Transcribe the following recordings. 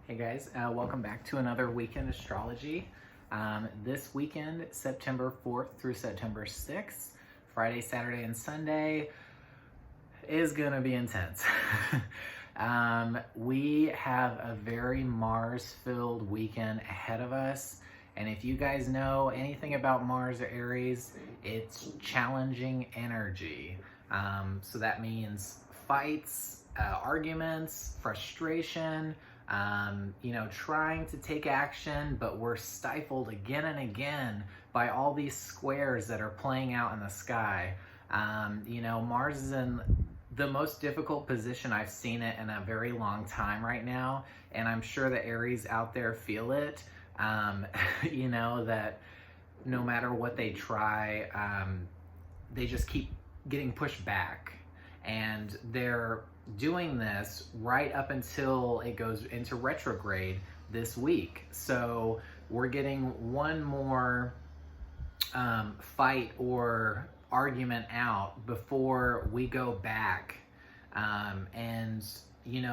Hey guys, welcome back to another weekend astrology. This weekend, September 4th through September 6th, Friday, Saturday, and Sunday, is going to be intense. We have a very Mars-filled weekend ahead of us. And if you guys know anything about Mars or Aries, it's challenging energy. So that means fights, arguments, frustration, trying to take action, but we're stifled again and again by all these squares that are playing out in the sky. Mars is in the most difficult position I've seen it in a very long time right now, and I'm sure the Aries out there feel it. That no matter what they try, they just keep getting pushed back, and they're doing this right up until it goes into retrograde this week. So we're getting one more fight or argument out before we go back.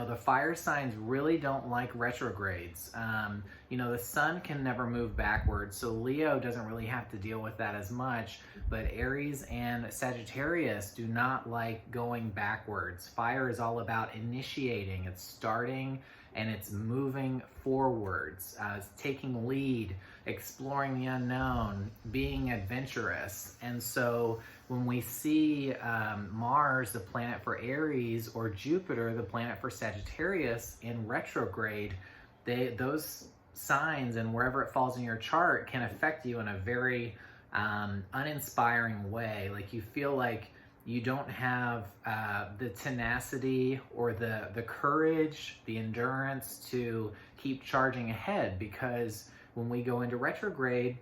The fire signs really don't like retrogrades. The sun can never move backwards, so Leo doesn't really have to deal with that as much, but Aries and Sagittarius do not like going backwards. Fire is all about initiating, it's starting, and it's moving forwards. It's taking lead, exploring the unknown, being adventurous. And so when we see Mars, the planet for Aries, or Jupiter, the planet for Sagittarius, in retrograde, those signs and wherever it falls in your chart can affect you in a very uninspiring way. Like you feel like you don't have the tenacity or the courage, the endurance to keep charging ahead, because when we go into retrograde,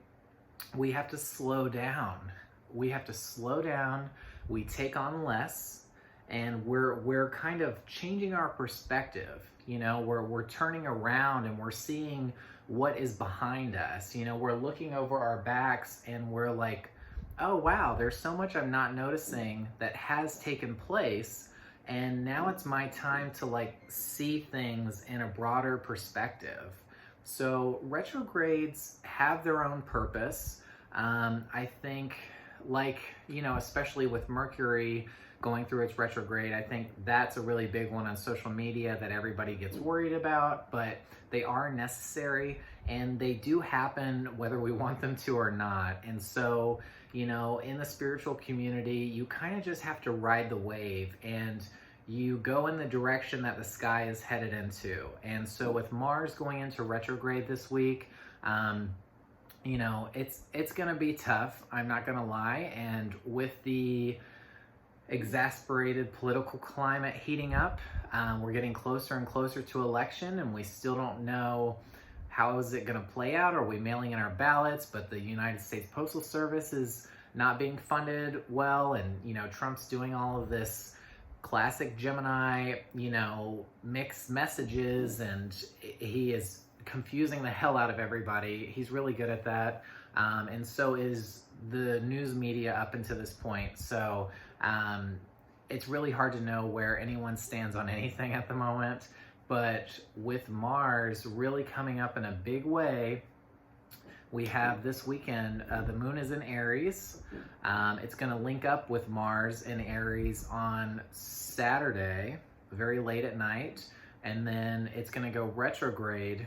we have to slow down. We have to slow down, we take on less, and we're kind of changing our perspective. We're turning around and we're seeing what is behind us. We're looking over our backs and we're like, oh wow, there's so much I'm not noticing that has taken place, and now it's my time to see things in a broader perspective. So retrogrades have their own purpose. I think, especially with Mercury going through its retrograde, I think that's a really big one on social media that everybody gets worried about, but they are necessary and they do happen whether we want them to or not. And so, in the spiritual community, you kind of just have to ride the wave and you go in the direction that the sky is headed into. And so with Mars going into retrograde this week, it's gonna be tough, I'm not gonna lie. And with the exasperated political climate heating up, we're getting closer and closer to election, and we still don't know how is it gonna play out. Are we mailing in our ballots? But the United States Postal Service is not being funded well, and Trump's doing all of this classic Gemini, mixed messages, and he is confusing the hell out of everybody. He's really good at that, and so is the news media up until this point. So it's really hard to know where anyone stands on anything at the moment. But with Mars really coming up in a big way, we have this weekend, the moon is in Aries. It's going to link up with Mars in Aries on Saturday, very late at night, and then it's going to go retrograde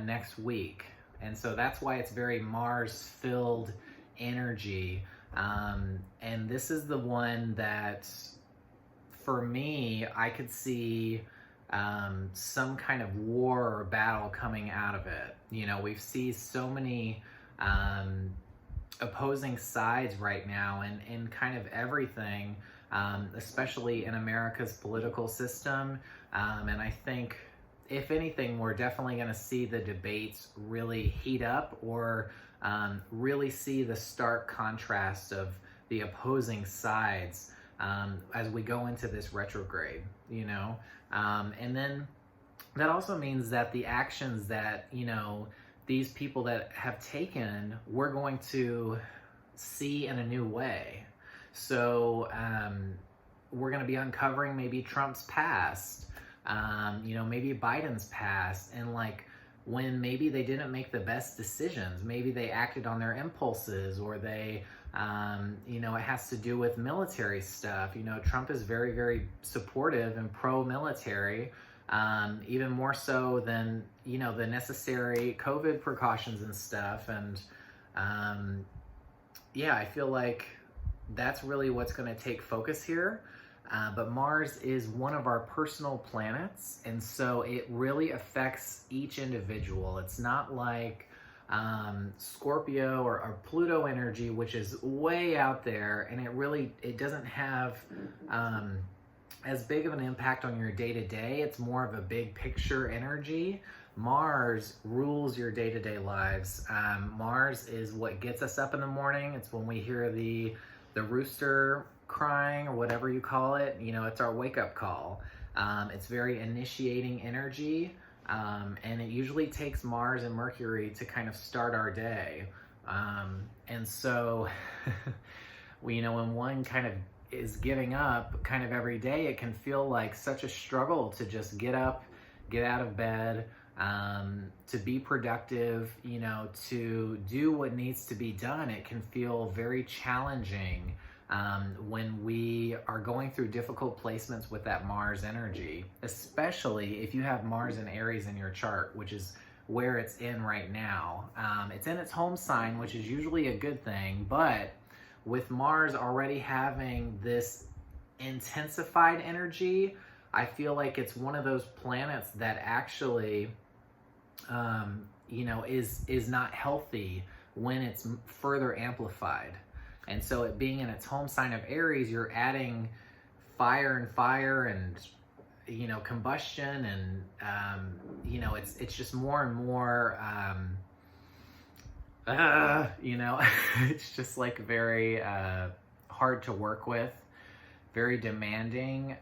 next week. And so that's why it's very Mars-filled energy. And this is the one that, for me, I could see some kind of war or battle coming out of it. We've seen so many opposing sides right now in kind of everything, especially in America's political system. And I think, if anything, we're definitely going to see the debates really heat up, or really see the stark contrast of the opposing sides as we go into this retrograde, and then that also means that the actions that, these people that have taken, we're going to see in a new way. So we're going to be uncovering maybe Trump's past. You know, maybe Biden's passed, and like when maybe they didn't make the best decisions, maybe they acted on their impulses, or they, you know, it has to do with military stuff. You know, Trump is very, very supportive and pro-military, even more so than, you know, the necessary COVID precautions and stuff. And yeah, I feel like that's really what's going to take focus here. But Mars is one of our personal planets, and so it really affects each individual. It's not like Scorpio or Pluto energy, which is way out there, and it doesn't have as big of an impact on your day-to-day. It's more of a big picture energy. Mars rules your day-to-day lives. Mars is what gets us up in the morning. It's when we hear the rooster crying, or whatever you call it. You know, it's our wake-up call. It's very initiating energy, and it usually takes Mars and Mercury to kind of start our day. And so, you know, when one kind of is giving up kind of every day, it can feel like such a struggle to just get up, get out of bed, to be productive, you know, to do what needs to be done. It can feel very challenging when we are going through difficult placements with that Mars energy, especially if you have Mars and Aries in your chart, which is where it's in right now. It's in its home sign, which is usually a good thing, but with Mars already having this intensified energy, I feel like it's one of those planets that actually, you know, is not healthy when it's further amplified. And so it being in its home sign of Aries, you're adding fire and, you know, combustion, and, you know, it's just more and more, you know, it's just like very hard to work with, very demanding.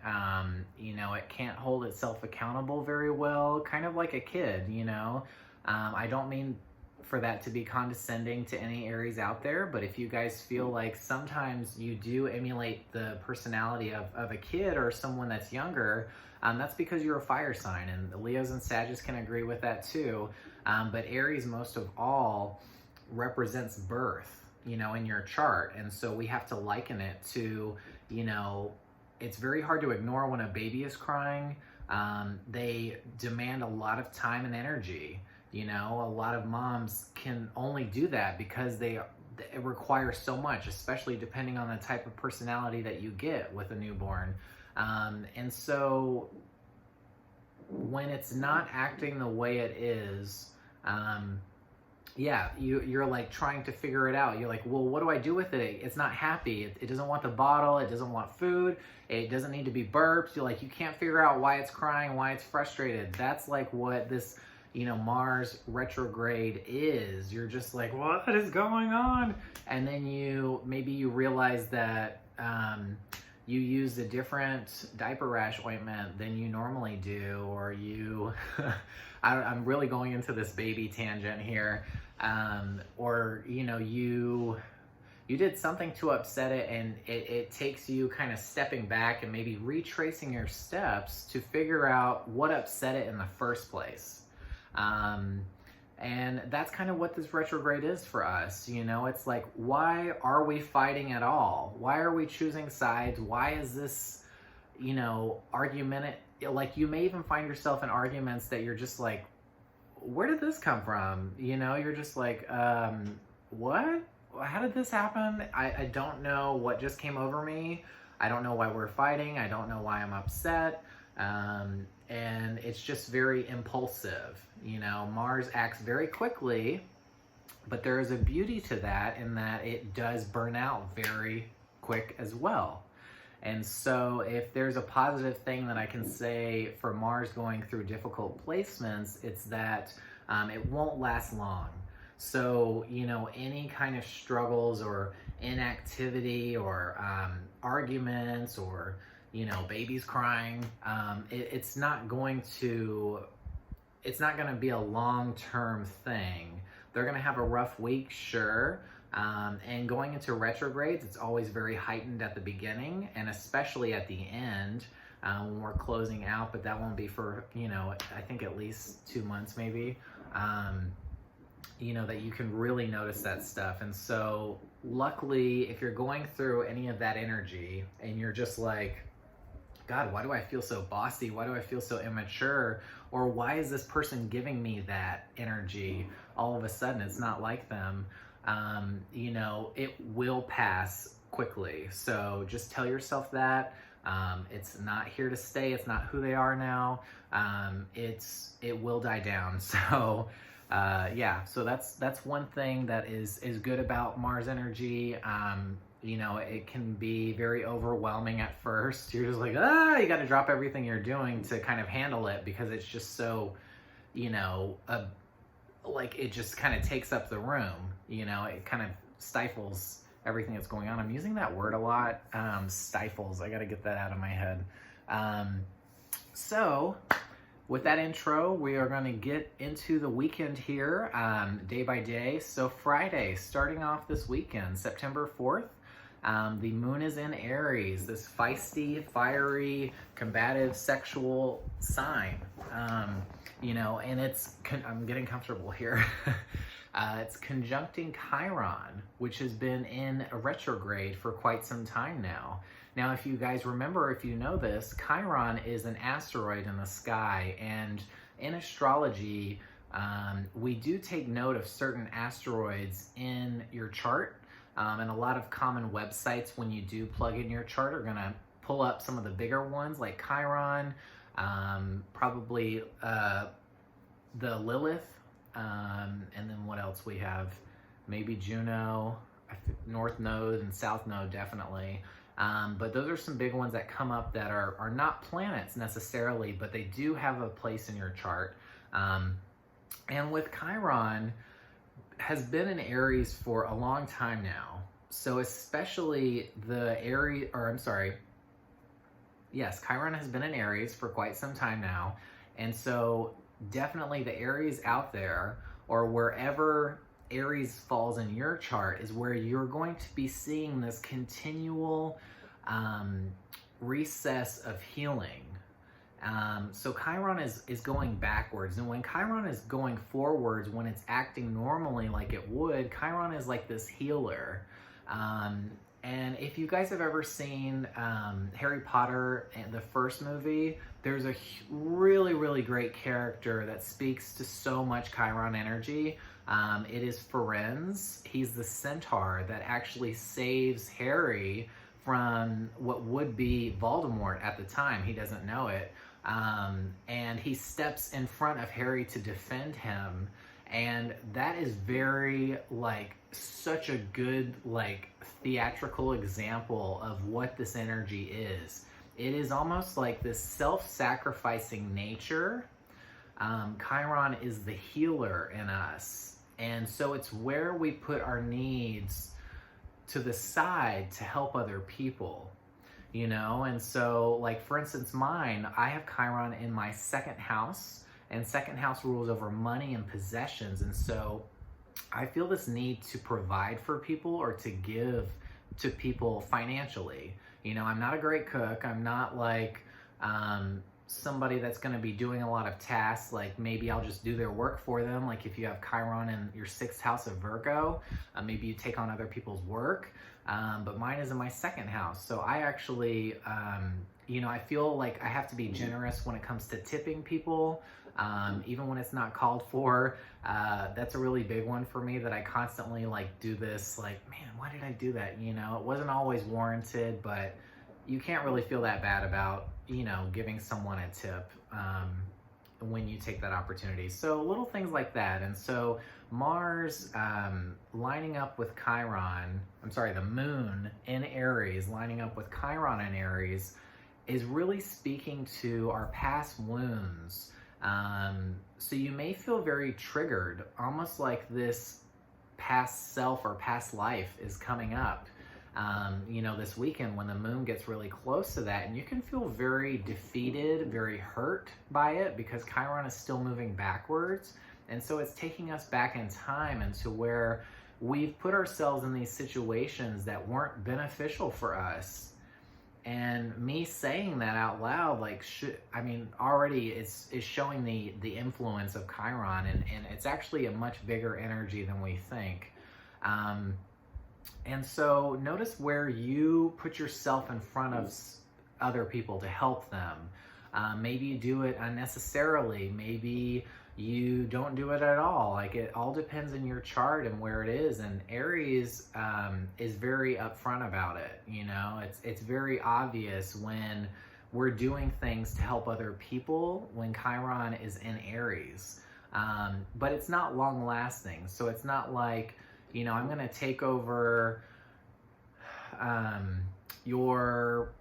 You know, it can't hold itself accountable very well, kind of like a kid, you know. I don't mean for that to be condescending to any Aries out there, but if you guys feel like sometimes you do emulate the personality of a kid or someone that's younger, that's because you're a fire sign, and the Leos and Sagittarius can agree with that too. But Aries, most of all, represents birth, you know, in your chart. And so we have to liken it to, you know, it's very hard to ignore when a baby is crying. They demand a lot of time and energy. You know, a lot of moms can only do that because it requires so much, especially depending on the type of personality that you get with a newborn. And so when it's not acting the way it is, yeah, you're like trying to figure it out. You're like, well, what do I do with it? It's not happy. It doesn't want the bottle. It doesn't want food. It doesn't need to be burped. You're like, you can't figure out why it's crying, why it's frustrated. That's like what this, you know, Mars retrograde is. You're just like, what is going on? And then maybe you realize that you use a different diaper rash ointment than you normally do, or I'm really going into this baby tangent here, or, you know, you did something to upset it, and it takes you kind of stepping back and maybe retracing your steps to figure out what upset it in the first place. And that's kind of what this retrograde is for us. You know, it's like, why are we fighting at all? Why are we choosing sides? Why is this, you know, argument? Like, you may even find yourself in arguments that you're just like, where did this come from? You know, you're just like, what? How did this happen? I don't know what just came over me. I don't know why we're fighting. I don't know why I'm upset. And it's just very impulsive. You know, Mars acts very quickly, but there is a beauty to that in that it does burn out very quick as well. And so if there's a positive thing that I can say for Mars going through difficult placements, it's that it won't last long. So, you know, any kind of struggles or inactivity or arguments or, you know, babies crying, it's not going to be a long-term thing. They're going to have a rough week, sure. And going into retrogrades, it's always very heightened at the beginning and especially at the end. when we're closing out, but that won't be for, you know, I think at least 2 months maybe. You know, that you can really notice that stuff. And so luckily, if you're going through any of that energy and you're just like, God, why do I feel so bossy? Why do I feel so immature? Or why is this person giving me that energy all of a sudden? It's not like them. You know, it will pass quickly. So just tell yourself that. It's not here to stay. It's not who they are now. It will die down. So yeah, so that's one thing that is good about Mars energy. You know, it can be very overwhelming at first. You're just like, you got to drop everything you're doing to kind of handle it, because it's just so, you know, like it just kind of takes up the room. You know, it kind of stifles everything that's going on. I'm using that word a lot, stifles. I got to get that out of my head. So with that intro, we are going to get into the weekend here, day by day. So Friday, starting off this weekend, September 4th, the moon is in Aries, this feisty, fiery, combative, sexual sign. You know, and I'm getting comfortable here. It's conjuncting Chiron, which has been in a retrograde for quite some time now. Now, if you guys remember, if you know this, Chiron is an asteroid in the sky, and in astrology, we do take note of certain asteroids in your chart, and a lot of common websites, when you do plug in your chart, are going to pull up some of the bigger ones like Chiron, probably the Lilith, and then what else we have? Maybe Juno, North Node and South Node, definitely. But those are some big ones that come up that are not planets necessarily, but they do have a place in your chart. And with Chiron, has been in Aries for a long time now. So especially yes, Chiron has been in Aries for quite some time now. And so definitely the Aries out there, or wherever Aries falls in your chart, is where you're going to be seeing this continual recess of healing. So Chiron is going backwards, and when Chiron is going forwards, when it's acting normally like it would, Chiron is like this healer. And if you guys have ever seen Harry Potter, the first movie, there's a really, really great character that speaks to so much Chiron energy. It is Firenze. He's the centaur that actually saves Harry from what would be Voldemort at the time. He doesn't know it. And he steps in front of Harry to defend him. And that is very, like, such a good, like, theatrical example of what this energy is. It is almost like this self-sacrificing nature. Chiron is the healer in us. And so it's where we put our needs to the side to help other people, you know? And so, like, for instance, mine, I have Chiron in my second house, and second house rules over money and possessions. And so I feel this need to provide for people or to give to people financially. You know, I'm not a great cook. I'm not like somebody that's going to be doing a lot of tasks. Like, maybe I'll just do their work for them. Like, if you have Chiron in your sixth house of Virgo, maybe you take on other people's work. But mine is in my second house. So I actually, you know, I feel like I have to be generous when it comes to tipping people. Even when it's not called for. That's a really big one for me, that I constantly like do this, like, man, why did I do that? You know, it wasn't always warranted, but you can't really feel that bad about, you know, giving someone a tip when you take that opportunity. So little things like that. And so Mars lining up with Chiron, the moon in Aries lining up with Chiron in Aries is really speaking to our past wounds. So you may feel very triggered, almost like this past self or past life is coming up, you know, this weekend when the moon gets really close to that, and you can feel very defeated, very hurt by it, because Chiron is still moving backwards. And so it's taking us back in time into where we've put ourselves in these situations that weren't beneficial for us. And me saying that out loud, like, already is showing the influence of Chiron, and it's actually a much bigger energy than we think. And so notice where you put yourself in front of other people to help them. Maybe you do it unnecessarily. Maybe you don't do it at all. Like, it all depends on your chart and where it is. And Aries is very upfront about it. You know, it's very obvious when we're doing things to help other people when Chiron is in Aries. But it's not long lasting. So it's not like, you know, I'm going to take over your,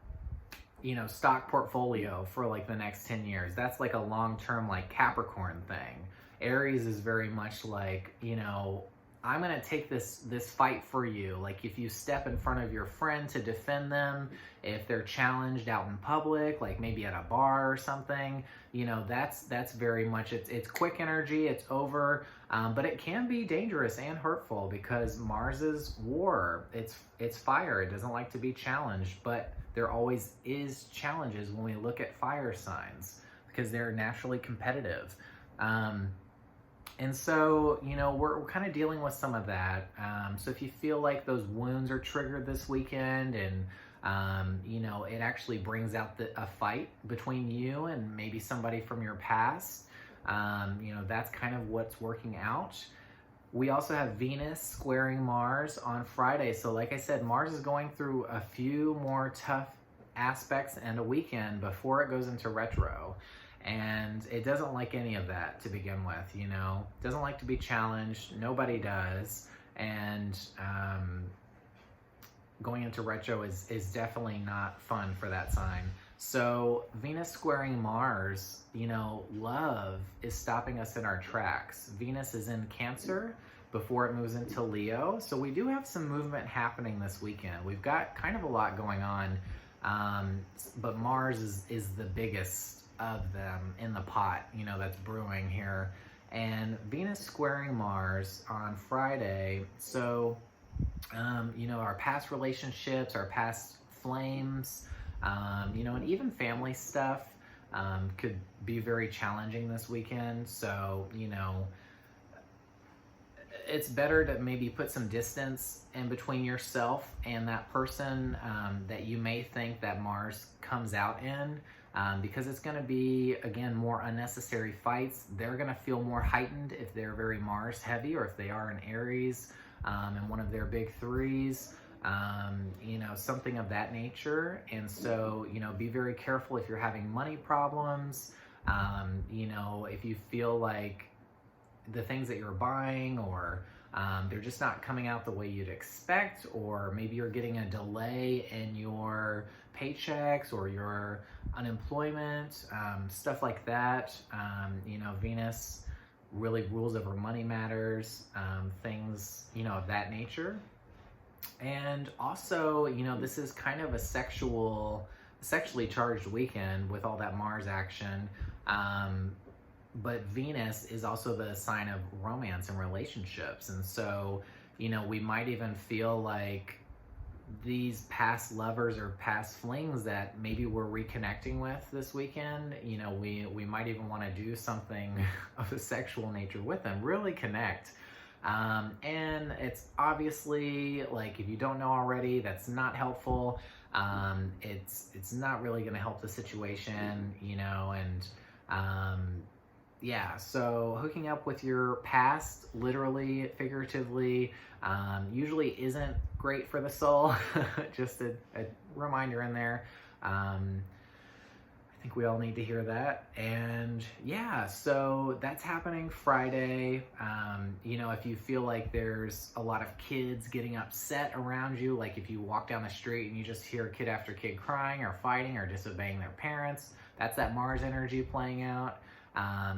you know, stock portfolio for like the next 10 years. That's like a long-term, like, Capricorn thing. Aries is very much like, you know, I'm going to take this fight for you. Like, if you step in front of your friend to defend them, if they're challenged out in public, like maybe at a bar or something, you know, that's very much, it's quick energy, it's over, but it can be dangerous and hurtful because Mars is war. It's fire. It doesn't like to be challenged, but there always is challenges when we look at fire signs because they're naturally competitive. And so, you know, we're kind of dealing with some of that. So if you feel like those wounds are triggered this weekend and, you know, it actually brings out a fight between you and maybe somebody from your past, you know, that's kind of what's working out. We also have Venus squaring Mars on Friday. So like I said, Mars is going through a few more tough aspects and a weekend before it goes into retro. And it doesn't like any of that to begin with, you know. It doesn't like to be challenged. Nobody does. And going into retro is definitely not fun for that sign. So Venus squaring Mars, you know, love is stopping us in our tracks. Venus is in Cancer before it moves into Leo. So we do have some movement happening this weekend. We've got kind of a lot going on, but Mars is the biggest of them in the pot, you know, that's brewing here. And Venus squaring Mars on Friday. So, you know, our past relationships, our past flames, you know, and even family stuff could be very challenging this weekend. So, you know, it's better to maybe put some distance in between yourself and that person that you may think that Mars comes out in. Because it's going to be, again, more unnecessary fights. They're going to feel more heightened if they're very Mars heavy or if they are in Aries and one of their big threes, you know, something of that nature. And so, you know, be very careful if you're having money problems, you know, if you feel like the things that you're buying or they're just not coming out the way you'd expect, or maybe you're getting a delay in your paychecks or your unemployment, stuff like that. You know, Venus really rules over money matters, things, you know, of that nature. And also, you know, this is kind of a sexually charged weekend with all that Mars action. But Venus is also the sign of romance and relationships. And so, you know, we might even feel like these past lovers or past flings that maybe we're reconnecting with this weekend, you know, we might even want to do something of a sexual nature with them, really connect. And it's obviously, like, if you don't know already, that's not helpful. It's not really going to help the situation, you know, and yeah, so hooking up with your past, literally, figuratively, usually isn't great for the soul. Just a reminder in there. I think we all need to hear that. And yeah, so that's happening Friday. You know, if you feel like there's a lot of kids getting upset around you, like if you walk down the street and you just hear kid after kid crying or fighting or disobeying their parents, that's that Mars energy playing out.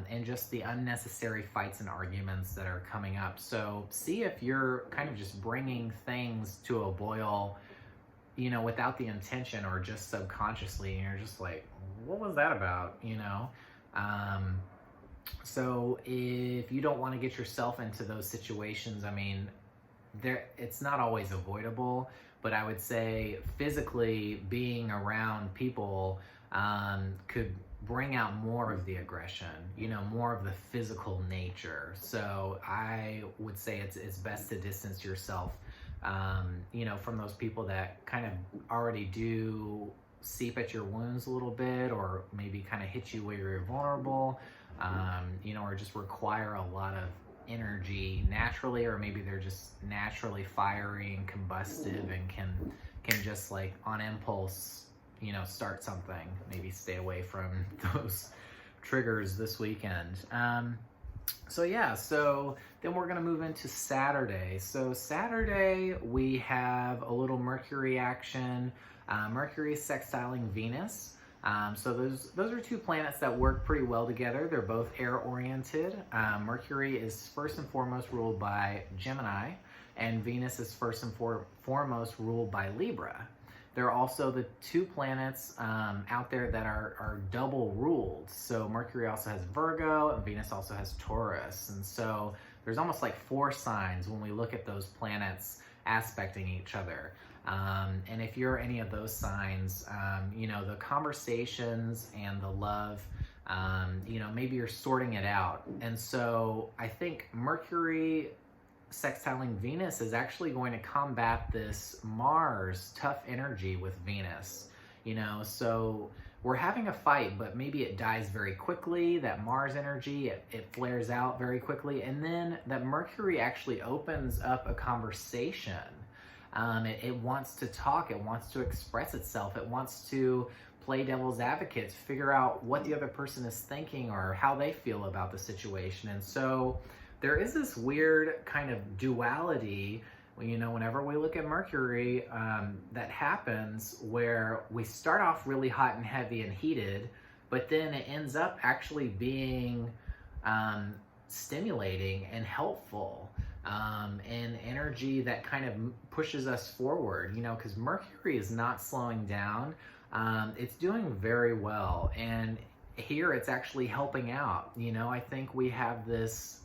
And just the unnecessary fights and arguments that are coming up. So see if you're kind of just bringing things to a boil, you know, without the intention or just subconsciously, and you're just like, what was that about, you know? So if you don't want to get yourself into those situations, I mean, it's not always avoidable, but I would say physically being around people could bring out more of the aggression, more of the physical nature. So I would say it's best to distance yourself, from those people that kind of already do seep at your wounds a little bit, or maybe kind of hit you where you're vulnerable, or just require a lot of energy naturally, or maybe they're just naturally fiery and combustive and can just like on impulse start something. Maybe stay away from those triggers this weekend. So then we're going to move into Saturday. So Saturday we have a little Mercury action. Mercury is sextiling Venus. So those are two planets that work pretty well together. They're both air-oriented. Mercury is first and foremost ruled by Gemini, and Venus is first and foremost ruled by Libra. There are also the two planets out there that are double ruled. So Mercury also has Virgo, and Venus also has Taurus. And so there's almost like 4 signs when we look at those planets aspecting each other. And if you're any of those signs, the conversations and the love, maybe you're sorting it out. And so I think Mercury sextiling Venus is actually going to combat this Mars tough energy with Venus. So we're having a fight, but maybe it dies very quickly. That Mars energy, it flares out very quickly. And then that Mercury actually opens up a conversation. It wants to talk, it wants to express itself, it wants to play devil's advocate, to figure out what the other person is thinking or how they feel about the situation. And so there is this weird kind of duality, whenever we look at Mercury, that happens where we start off really hot and heavy and heated, but then it ends up actually being stimulating and helpful, and energy that kind of pushes us forward, because Mercury is not slowing down. It's doing very well, and here it's actually helping out. I think we have this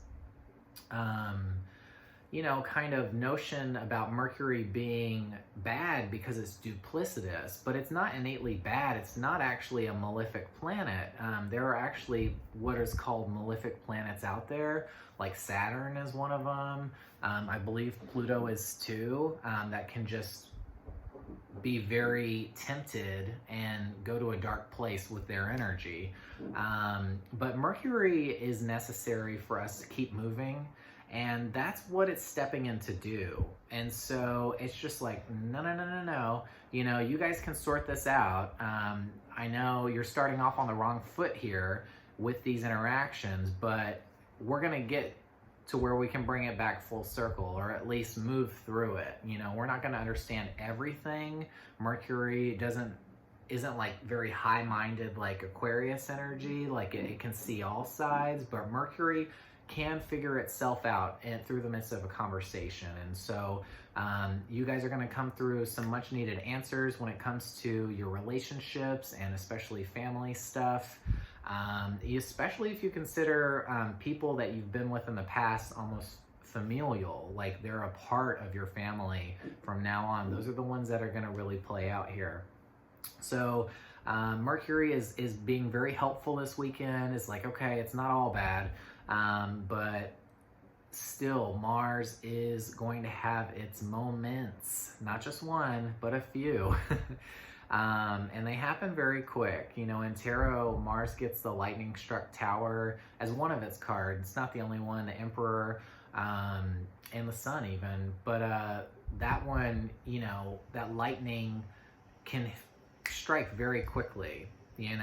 kind of notion about Mercury being bad because it's duplicitous, but it's not innately bad. It's not actually a malefic planet. There are actually what is called malefic planets out there, like Saturn is one of them. I believe Pluto is too, that can just be very tempted and go to a dark place with their energy. But Mercury is necessary for us to keep moving, and that's what it's stepping in to do. And so it's just like, no. You guys can sort this out. I know you're starting off on the wrong foot here with these interactions, but we're going to get to where we can bring it back full circle, or at least move through it. We're not going to understand everything. Mercury isn't like very high-minded like Aquarius energy, like it can see all sides, but Mercury can figure itself out and through the midst of a conversation. And so you guys are going to come through some much needed answers when it comes to your relationships, and especially family stuff. Especially if you consider people that you've been with in the past almost familial, like they're a part of your family from now on. Those are the ones that are going to really play out here. So Mercury is being very helpful this weekend. It's like, okay, it's not all bad, but still Mars is going to have its moments, not just one, but a few. And they happen very quick. In tarot, Mars gets the lightning struck tower as one of its cards. It's not the only one, the Emperor, and the Sun even. But that one, that lightning can strike very quickly, and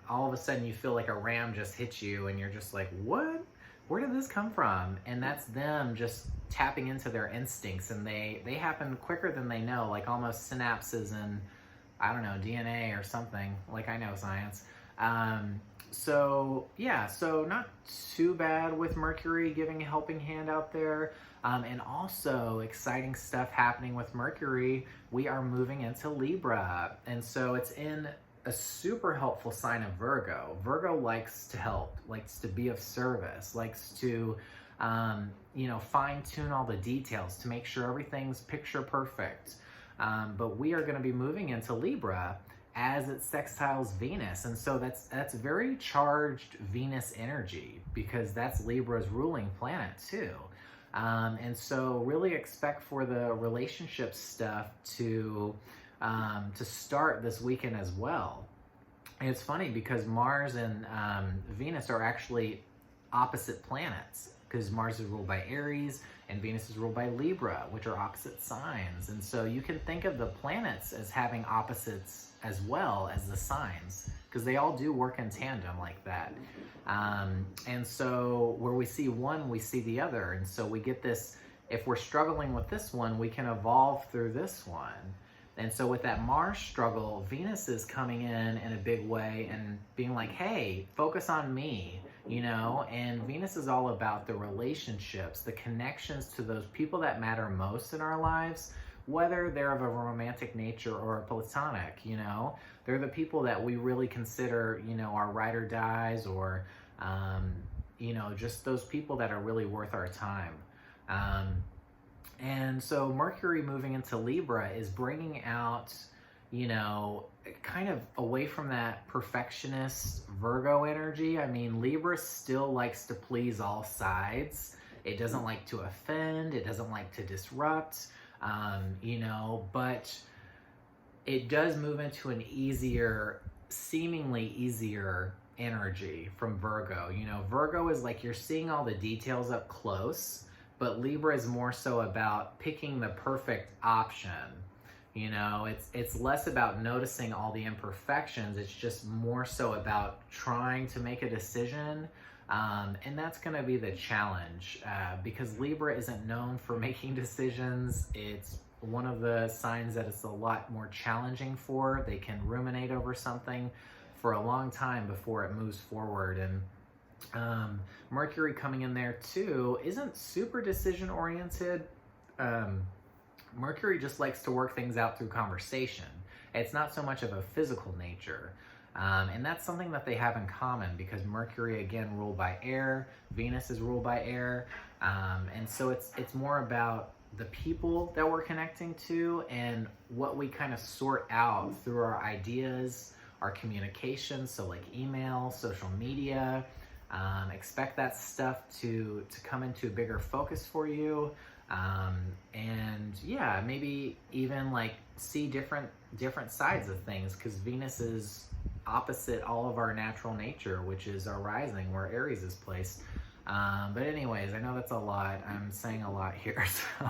all of a sudden you feel like a ram just hit you, and you're just like, what? Where did this come from? And that's them just tapping into their instincts, and they happen quicker than they know, like almost synapses and, I don't know, DNA or something. Like, I know science. So not too bad with Mercury giving a helping hand out there. And also exciting stuff happening with Mercury. We are moving into Libra. And so it's in a super helpful sign of Virgo. Virgo likes to help, likes to be of service, likes to, fine tune all the details to make sure everything's picture perfect. but we are going to be moving into Libra as it sextiles Venus. And so that's very charged Venus energy, because that's Libra's ruling planet too. And so really expect for the relationship stuff to start this weekend as well. And it's funny because Mars and Venus are actually opposite planets, because Mars is ruled by Aries and Venus is ruled by Libra, which are opposite signs. And so you can think of the planets as having opposites as well as the signs, because they all do work in tandem like that. And so where we see one, we see the other. And so we get this, if we're struggling with this one, we can evolve through this one. And so with that Mars struggle, Venus is coming in a big way and being like, hey, focus on me, you know? And Venus is all about the relationships, the connections to those people that matter most in our lives, whether they're of a romantic nature or a platonic, you know? They're the people that we really consider, you know, our ride or dies, or, you know, just those people that are really worth our time. And so Mercury moving into Libra is bringing out, you know, kind of away from that perfectionist Virgo energy. I mean, Libra still likes to please all sides. It doesn't like to offend. It doesn't like to disrupt, you know, but it does move into an easier, seemingly easier energy from Virgo. You know, Virgo is like you're seeing all the details up close, but Libra is more so about picking the perfect option. You know, it's less about noticing all the imperfections. It's just more so about trying to make a decision. And that's going to be the challenge, because Libra isn't known for making decisions. It's one of the signs that it's a lot more challenging for. They can ruminate over something for a long time before it moves forward. And Mercury coming in there too isn't super decision oriented. Mercury just likes to work things out through conversation. It's not so much of a physical nature. And that's something that they have in common, because Mercury, again, ruled by air, Venus is ruled by air. And so it's more about the people that we're connecting to and what we kind of sort out through our ideas, our communication. So like email, social media, expect that stuff to come into a bigger focus for you. And yeah, maybe even like see different sides of things, because Venus is opposite all of our natural nature, which is our rising, where Aries is placed. But anyways, I know that's a lot. I'm saying a lot here. So,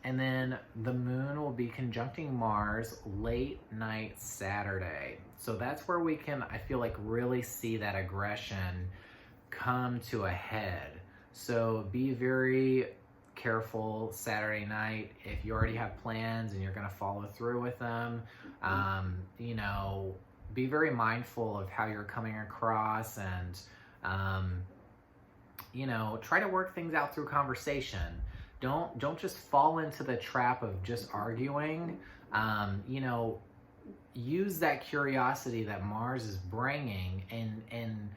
and then the moon will be conjuncting Mars late night Saturday. So that's where we can, I feel like, really see that aggression come to a head. So be very careful Saturday night. If you already have plans and you're going to follow through with them, you know, be very mindful of how you're coming across, and you know, try to work things out through conversation. Don't just fall into the trap of just arguing. You know, use that curiosity that Mars is bringing and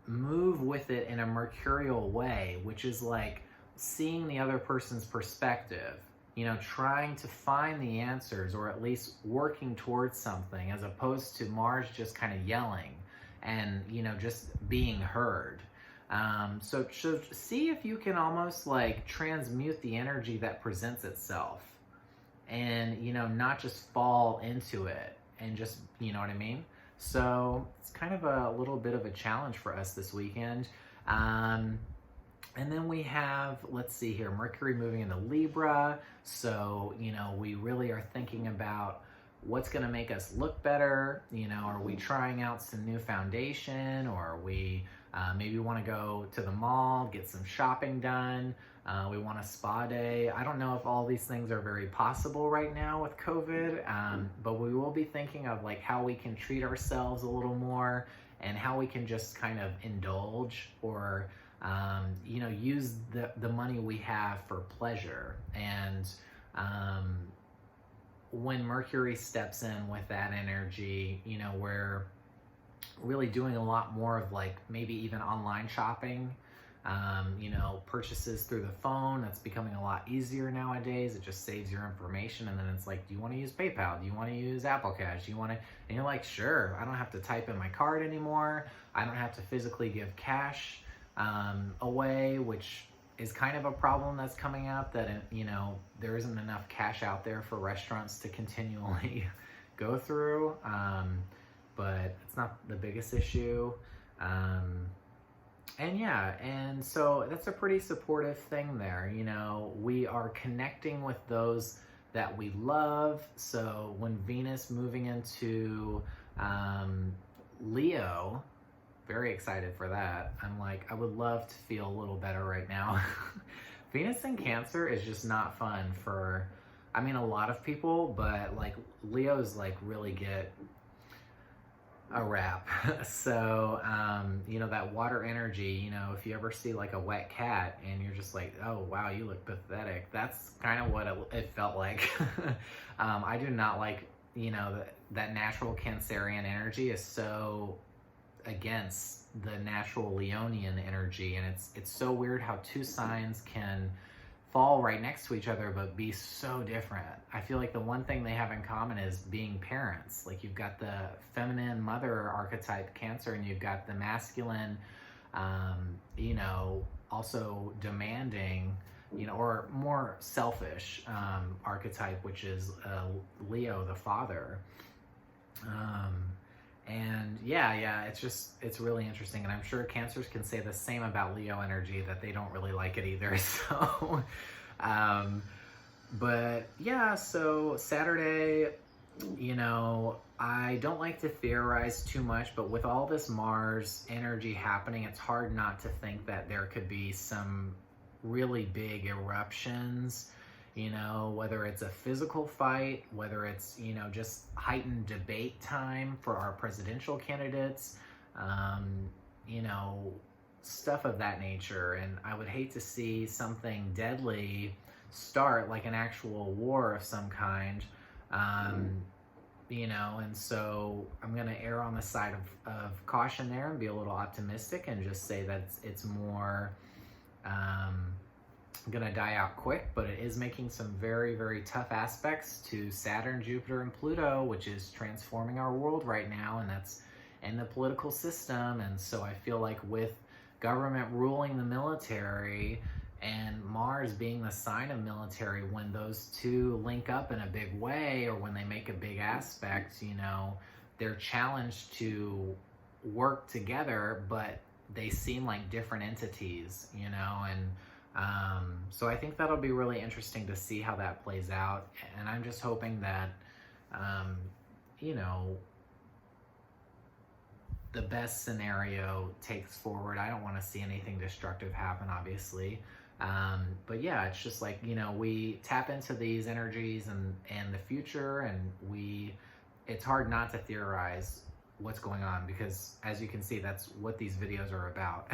move with it in a mercurial way, which is like seeing the other person's perspective, you know, trying to find the answers, or at least working towards something, as opposed to Mars just kind of yelling and, you know, just being heard. So see if you can almost like transmute the energy that presents itself, and, you know, not just fall into it and just, you know what I mean? So it's kind of a little bit of a challenge for us this weekend. And then we have, let's see here, Mercury moving into Libra. So, you know, we really are thinking about what's going to make us look better. You know, are we trying out some new foundation, or are we maybe want to go to the mall, get some shopping done. We want a spa day. I don't know if all these things are very possible right now with COVID, but we will be thinking of like how we can treat ourselves a little more, and how we can just kind of indulge, or you know, use the money we have for pleasure. And when Mercury steps in with that energy, you know, we're really doing a lot more of like maybe even online shopping, You know, purchases through the phone, that's becoming a lot easier nowadays. It just saves your information, and then it's like, do you want to use PayPal? Do you want to use Apple Cash? Do you want to, and you're like, sure, I don't have to type in my card anymore. I don't have to physically give cash away, which is kind of a problem that's coming up, that, you know, there isn't enough cash out there for restaurants to continually go through. But it's not the biggest issue. And yeah, and so that's a pretty supportive thing there. You know, we are connecting with those that we love. So when Venus moving into Leo, very excited for that. I'm like, I would love to feel a little better right now. Venus in Cancer is just not fun for, I mean, a lot of people, but like Leos like really get a rap. So, you know, that water energy, you know, if you ever see like a wet cat and you're just like, oh, wow, you look pathetic. That's kind of what it felt like. I do not like, you know, that natural Cancerian energy is so against the natural Leonian energy. And it's so weird how two signs can fall right next to each other but be so different. I feel like the one thing they have in common is being parents. Like you've got the feminine mother archetype Cancer, and you've got the masculine, you know, also demanding, you know, or more selfish archetype, which is Leo, the father. And yeah, it's really interesting. And I'm sure Cancers can say the same about Leo energy, that they don't really like it either. So, but yeah, so Saturday, you know, I don't like to theorize too much, but with all this Mars energy happening, it's hard not to think that there could be some really big eruptions. You know, whether it's a physical fight, whether it's, you know, just heightened debate time for our presidential candidates, you know, stuff of that nature. And I would hate to see something deadly start, like an actual war of some kind, you know, and so I'm going to err on the side of caution there and be a little optimistic and just say that it's more gonna die out quick, but it is making some very, very tough aspects to Saturn, Jupiter, and Pluto, which is transforming our world right now, and that's in the political system. And so I feel like with government ruling the military and Mars being the sign of military, when those two link up in a big way, or when they make a big aspect, you know, they're challenged to work together, but they seem like different entities, you know, and so I think that'll be really interesting to see how that plays out. And I'm just hoping that, you know, the best scenario takes forward. I don't want to see anything destructive happen, obviously. But yeah, it's just like, you know, we tap into these energies and the future, and it's hard not to theorize what's going on, because as you can see, that's what these videos are about.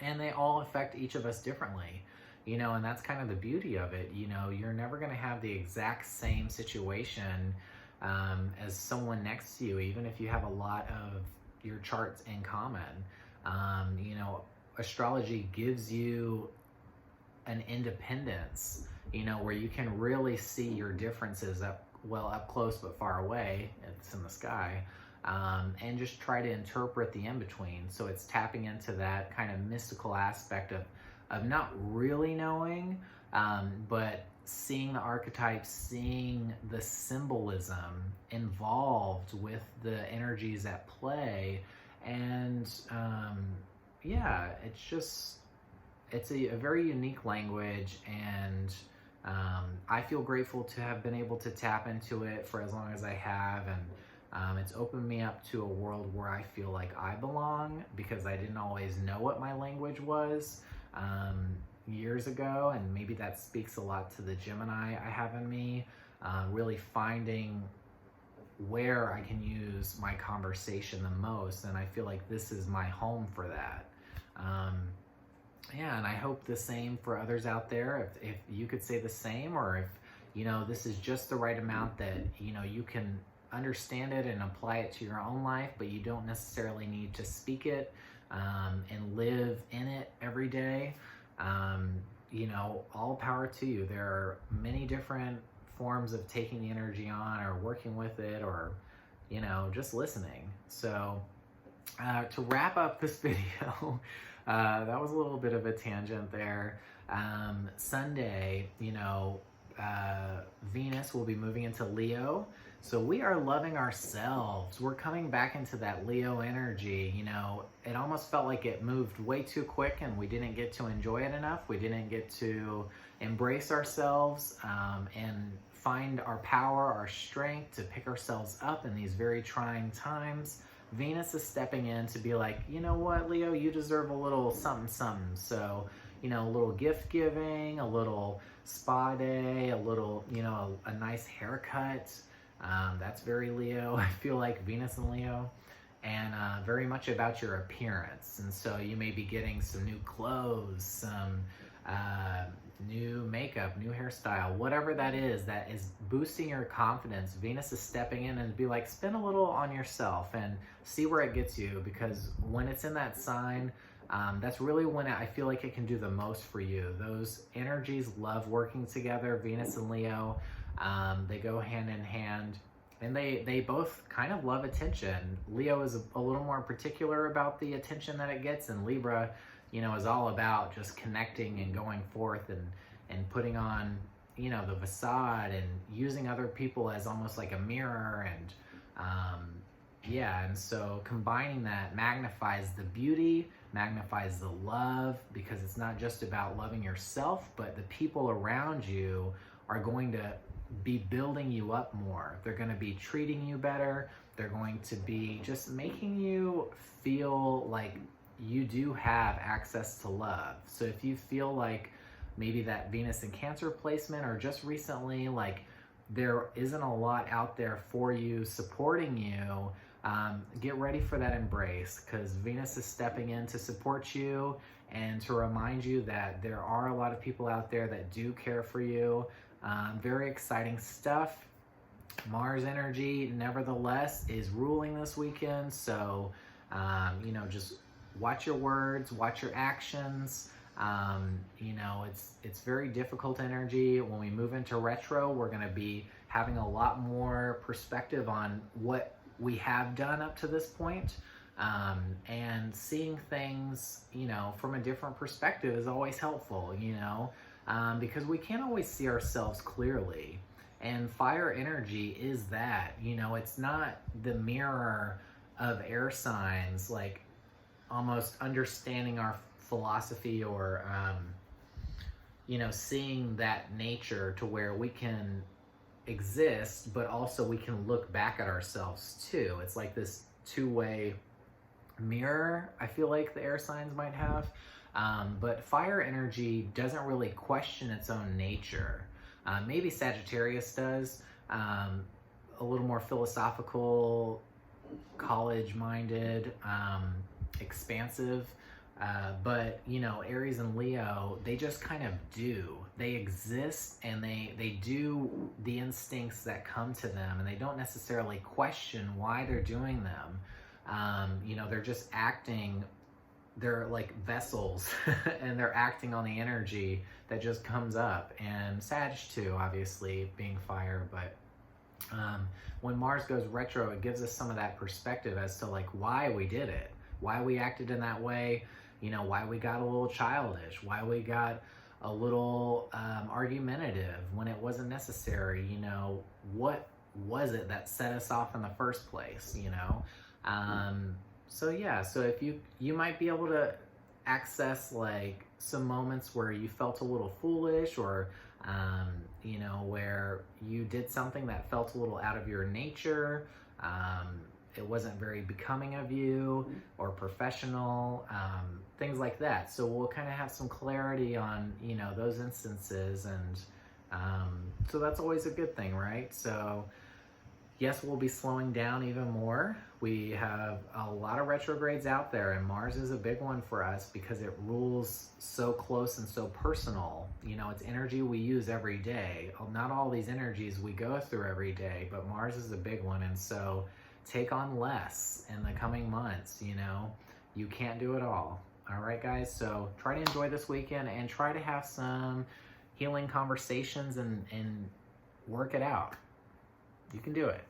And they all affect each of us differently, you know, and that's kind of the beauty of it. You know, you're never going to have the exact same situation as someone next to you, even if you have a lot of your charts in common. You know, astrology gives you an independence, you know, where you can really see your differences up close but far away. It's in the sky. And just try to interpret the in-between. So it's tapping into that kind of mystical aspect of not really knowing, but seeing the archetypes, seeing the symbolism involved with the energies at play. And yeah, it's a very unique language, and I feel grateful to have been able to tap into it for as long as I have. And it's opened me up to a world where I feel like I belong, because I didn't always know what my language was years ago, and maybe that speaks a lot to the Gemini I have in me, really finding where I can use my conversation the most, and I feel like this is my home for that. Yeah, and I hope the same for others out there. If you could say the same, or if, you know, this is just the right amount that, you know, you can understand it and apply it to your own life, but you don't necessarily need to speak it and live in every day, you know, all power to you. There are many different forms of taking the energy on or working with it, or, you know, just listening. So to wrap up this video, that was a little bit of a tangent there. Sunday, you know, Venus will be moving into Leo. So we are loving ourselves. We're coming back into that Leo energy. You know, it almost felt like it moved way too quick and we didn't get to enjoy it enough. We didn't get to embrace ourselves and find our power, our strength to pick ourselves up in these very trying times. Venus is stepping in to be like, you know what, Leo, you deserve a little something, something. So, you know, a little gift giving, a little spa day, a little, you know, a nice haircut. That's very Leo. I feel like Venus and Leo, and very much about your appearance. And so you may be getting some new clothes, some new makeup, new hairstyle, whatever that is boosting your confidence. Venus is stepping in and be like, spend a little on yourself and see where it gets you, because when it's in that sign, that's really when I feel like it can do the most for you. Those energies love working together, Venus and Leo. They go hand in hand, and they both kind of love attention. Leo is a little more particular about the attention that it gets, and Libra, you know, is all about just connecting and going forth and putting on, you know, the facade and using other people as almost like a mirror. And yeah, and so combining that magnifies the beauty, magnifies the love, because it's not just about loving yourself, but the people around you are going to be building you up more. They're going to be treating you better. They're going to be just making you feel like you do have access to love. So if you feel like maybe that Venus in Cancer placement, or just recently, like there isn't a lot out there for you, supporting you, get ready for that embrace, because Venus is stepping in to support you and to remind you that there are a lot of people out there that do care for you. Very exciting stuff. Mars energy, nevertheless, is ruling this weekend. So, you know, just watch your words, watch your actions. You know, it's very difficult energy. When we move into retro, we're going to be having a lot more perspective on what we have done up to this point. And seeing things, you know, from a different perspective is always helpful, you know, because we can't always see ourselves clearly. And fire energy is that, you know, it's not the mirror of air signs, like almost understanding our philosophy, or, you know, seeing that nature to where we can exist, but also we can look back at ourselves too. It's like this two-way mirror, I feel like the air signs might have. But fire energy doesn't really question its own nature. Maybe Sagittarius does, a little more philosophical, college-minded, expansive. But, you know, Aries and Leo, they just kind of do. They exist, and they do the instincts that come to them, and they don't necessarily question why they're doing them. You know, they're just acting. They're like vessels and they're acting on the energy that just comes up. And Sag too, obviously, being fire. But when Mars goes retro, it gives us some of that perspective as to like why we did it, why we acted in that way, you know, why we got a little childish, why we got a little argumentative when it wasn't necessary. You know, what was it that set us off in the first place, you know? So yeah, so if you might be able to access like some moments where you felt a little foolish, or you know, where you did something that felt a little out of your nature, it wasn't very becoming of you or professional, things like that. So we'll kind of have some clarity on, you know, those instances, and so that's always a good thing, right? So yes, we'll be slowing down even more. We have a lot of retrogrades out there, and Mars is a big one for us because it rules so close and so personal. You know, it's energy we use every day. Not all these energies we go through every day, but Mars is a big one. And so take on less in the coming months, you know. You can't do it all. All right, guys. So try to enjoy this weekend and try to have some healing conversations and work it out. You can do it.